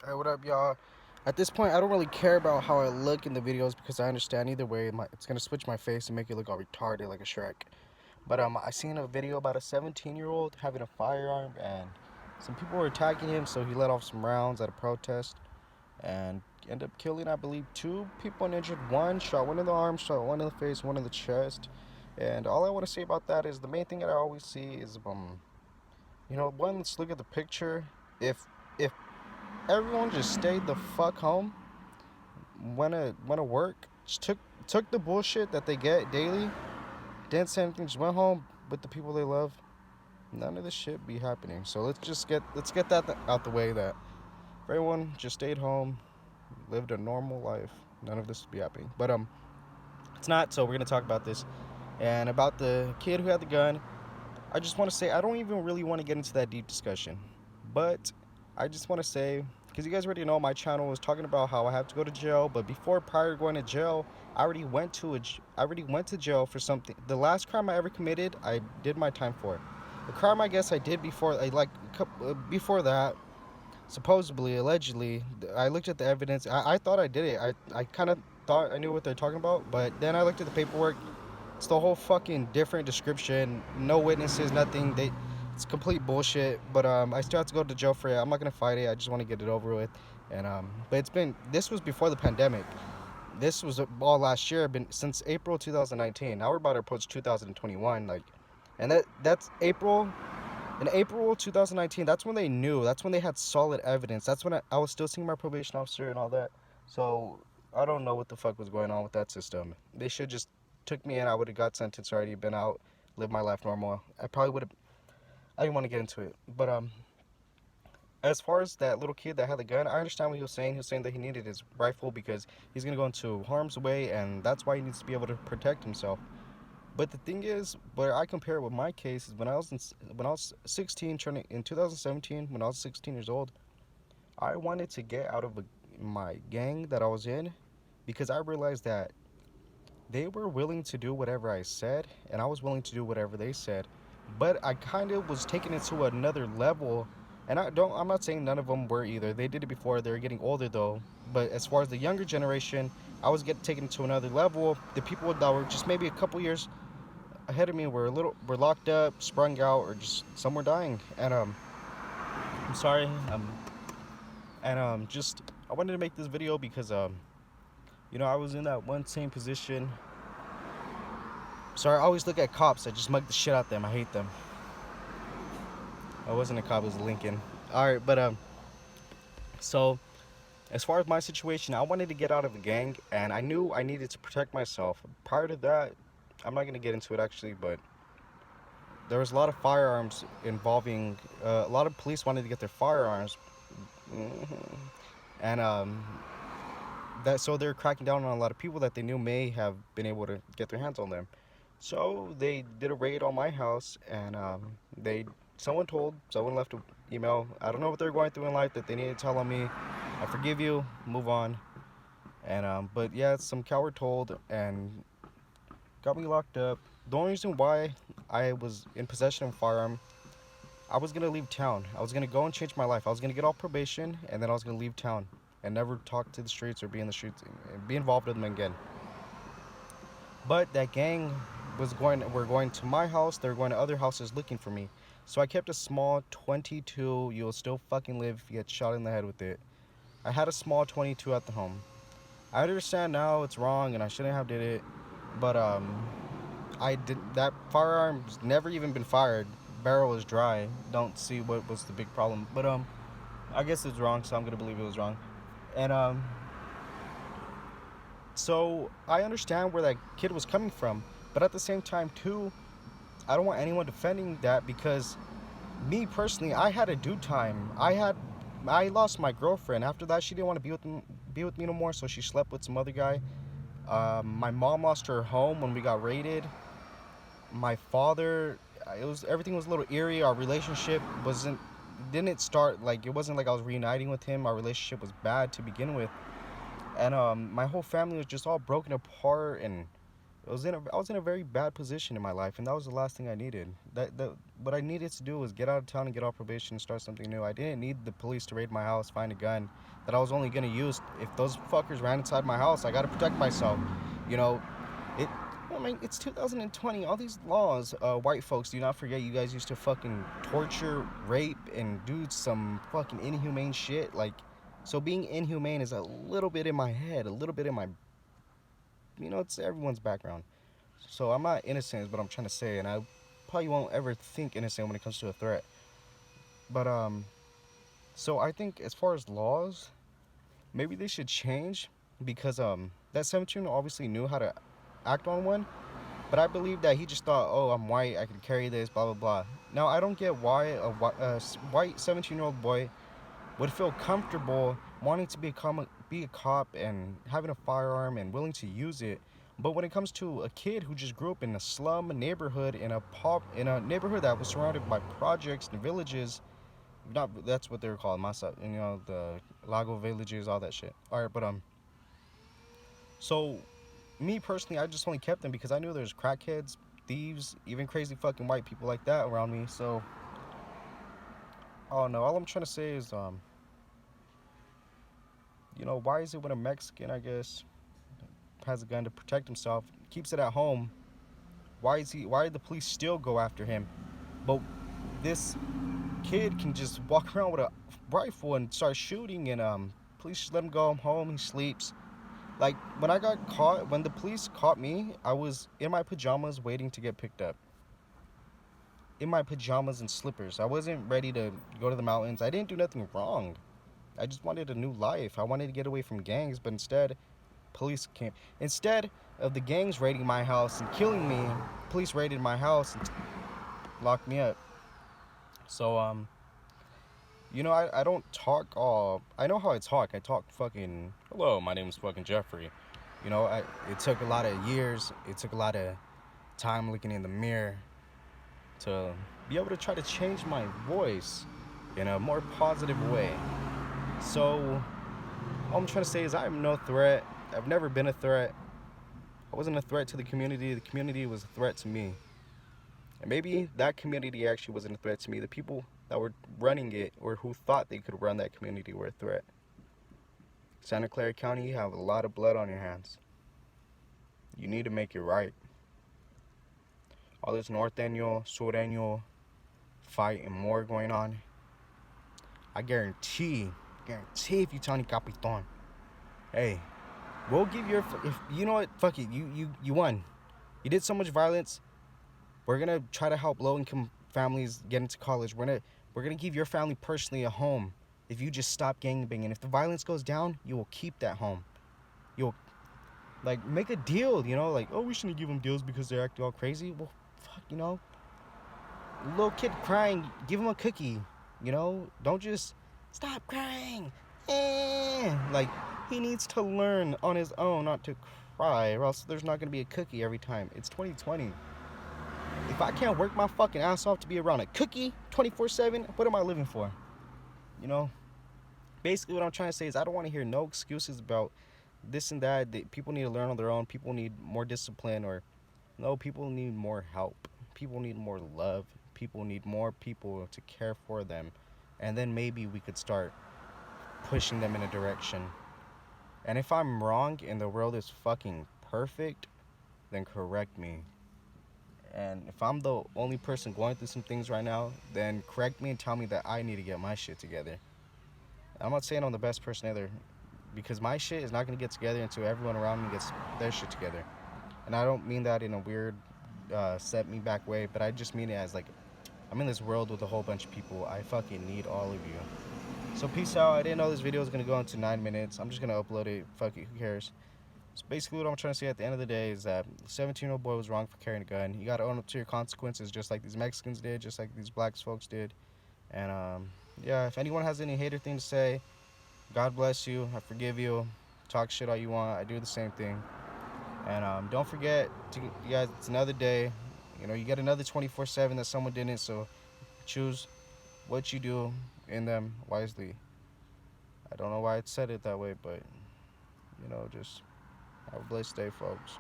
Hey, what up, y'all? At this point, I don't really care about how I look in the videos because I understand either way, it's gonna switch my face and make it look all retarded like a Shrek. But I seen a video about a 17-year-old having a firearm, and some people were attacking him, so he let off some rounds at a protest and ended up killing, I believe, two people and injured one. Shot one in the arm, shot one in the face, one in the chest. And all I want to say about that is the main thing that I always see is one, let's look at the picture. If everyone just stayed the fuck home, went to work, just took the bullshit that they get daily, didn't say anything, just went home with the people they love, none of this shit be happening. So let's get that out the way, that if everyone just stayed home, lived a normal life, none of this would be happening. But it's not. So we're gonna talk about this and about the kid who had the gun. I just want to say I don't even really want to get into that deep discussion, but I just want to say, because you guys already know my channel was talking about how I have to go to jail, but prior to going to jail, I already went to jail for something. The last crime I ever committed, I did my time for. The crime I guess I did before that, supposedly, allegedly, I looked at the evidence. I thought I did it. I kind of thought I knew what they're talking about, but then I looked at the paperwork. It's the whole fucking different description. No witnesses, nothing. It's complete bullshit. But I still have to go to jail for it. I'm not gonna fight it. I just want to get it over with. And but this was before the pandemic. This was all last year. Been since April 2019. Now we're about to approach 2021. And that's April. In April 2019, that's when they knew. That's when they had solid evidence. That's when I was still seeing my probation officer and all that. So I don't know what the fuck was going on with that system. They should just took me in. I would have got sentenced already, been out, lived my life normal. I probably would have. I didn't want to get into it, but as far as that little kid that had the gun, I understand what he was saying. He was saying that he needed his rifle because he's gonna go into harm's way, and that's why he needs to be able to protect himself. But the thing is, where I compare it with my case is when I was 16, turning in 2017, when I was 16 years old, I wanted to get out of my gang that I was in because I realized that they were willing to do whatever I said, and I was willing to do whatever they said. But I kind of was taking it to another level, and I'm not saying none of them were either. They did it before. They're getting older though. But as far as the younger generation, I was getting taken to another level. The people that were just maybe a couple years ahead of me were locked up, sprung out, or just some were dying. And I'm sorry. And just I wanted to make this video because I was in that one same position. Sorry, I always look at cops. I just mug the shit out them. I hate them. I wasn't a cop. It was Lincoln. All right, but so as far as my situation, I wanted to get out of the gang, and I knew I needed to protect myself. Prior to that, I'm not gonna get into it actually, but there was a lot of firearms involving. A lot of police wanted to get their firearms, and that so they're cracking down on a lot of people that they knew may have been able to get their hands on them. So they did a raid on my house, and they someone left an email. I don't know what they're going through in life that they need to tell on me. I forgive you, move on. And but yeah, some coward told and got me locked up. The only reason why I was in possession of a firearm, I was gonna leave town. I was gonna go and change my life. I was gonna get off probation, and then I was gonna leave town and never talk to the streets or be in the streets and be involved with them again. But that gang were going to my house. They were going to other houses looking for me. So I kept a small 22. You'll still fucking live if you get shot in the head with it. I had a small 22 at the home. I understand now it's wrong and I shouldn't have did it, but I did that firearm's never even been fired. Barrel was dry. Don't see what was the big problem, but I guess it's wrong, so I'm gonna believe it was wrong. And so I understand where that kid was coming from, but at the same time too, I don't want anyone defending that because me personally, I had a due time. I lost my girlfriend. After that, she didn't want to be with me no more, so she slept with some other guy. My mom lost her home when we got raided. My father, everything was a little eerie. Our relationship didn't start like, it wasn't like I was reuniting with him. Our relationship was bad to begin with, and my whole family was just all broken apart, and I was in a very bad position in my life, and that was the last thing I needed. What I needed to do was get out of town and get off probation and start something new. I didn't need the police to raid my house, find a gun that I was only gonna use if those fuckers ran inside my house. I gotta protect myself. You know, it. I mean, it's 2020. All these laws, white folks, do not forget you guys used to fucking torture, rape, and do some fucking inhumane shit. Like, so being inhumane is a little bit in my head, a little bit in my, it's everyone's background. So I'm not innocent is what I'm trying to say, and I probably won't ever think innocent when it comes to a threat. But so I think as far as laws, maybe they should change because that 17 obviously knew how to act on one, but I believe that he just thought, oh, I'm white, I can carry this, blah blah blah. Now I don't get why a white 17-year-old boy would feel comfortable wanting to be a cop and having a firearm and willing to use it. But when it comes to a kid who just grew up in a slum neighborhood in a neighborhood that was surrounded by projects and villages, not that's what they're called, Masa, the Lago villages, all that shit. All right, but so me personally, I just only kept them because I knew there's crackheads, thieves, even crazy fucking white people like that around me. So, oh no, all I'm trying to say is why is it when a Mexican, I guess, has a gun to protect himself, keeps it at home, why did the police still go after him? But this kid can just walk around with a rifle and start shooting, and police just let him go home, he sleeps. Like, when the police caught me, I was in my pajamas waiting to get picked up. In my pajamas and slippers. I wasn't ready to go to the mountains. I didn't do nothing wrong. I just wanted a new life. I wanted to get away from gangs, but instead, police came. Instead of the gangs raiding my house and killing me, police raided my house and locked me up. So, I don't talk all. I know how I talk. I talk fucking, hello, my name is fucking Jeffrey. It took a lot of years. It took a lot of time looking in the mirror to be able to try to change my voice in a more positive way. So, all I'm trying to say is I am no threat. I've never been a threat. I wasn't a threat to the community. The community was a threat to me. And maybe that community actually wasn't a threat to me. The people that were running it or who thought they could run that community were a threat. Santa Clara County, you have a lot of blood on your hands. You need to make it right. All this norteño, sureño fight and more going on. I guarantee if you Tony Capitan, hey, we'll give your, if you know what, fuck it, you won. You did so much violence. We're gonna try to help low-income families get into college. We're gonna give your family personally a home if you just stop gangbanging. If the violence goes down, you will keep that home. You'll make a deal. Like, oh, we shouldn't give them deals because they're acting all crazy. Well, fuck, little kid crying, give him a cookie. Don't just stop crying. Like, he needs to learn on his own not to cry, or else there's not gonna be a cookie every time. It's 2020. If I can't work my fucking ass off to be around a cookie 24/7, what am I living for? Basically what I'm trying to say is I don't want to hear no excuses about this and that. People need to learn on their own. People need more discipline, or no, people need more help. People need more love. People need more people to care for them. And then maybe we could start pushing them in a direction. And if I'm wrong and the world is fucking perfect, then correct me. And if I'm the only person going through some things right now, then correct me and tell me that I need to get my shit together. I'm not saying I'm the best person either, because my shit is not going to get together until everyone around me gets their shit together. And I don't mean that in a weird, set me back way, but I just mean it as like, I'm in this world with a whole bunch of people. I fucking need all of you. So peace out. I didn't know this video was going to go into 9 minutes. I'm just going to upload it. Fuck it. Who cares? So basically what I'm trying to say at the end of the day is that the 17-year-old boy was wrong for carrying a gun. You got to own up to your consequences, just like these Mexicans did, just like these black folks did. And yeah, if anyone has any hater thing to say, God bless you. I forgive you. Talk shit all you want. I do the same thing. And don't forget, you guys, it's another day. You get another 24/7 that someone didn't, so choose what you do in them wisely. I don't know why I said it that way, but, just have a blessed day, folks.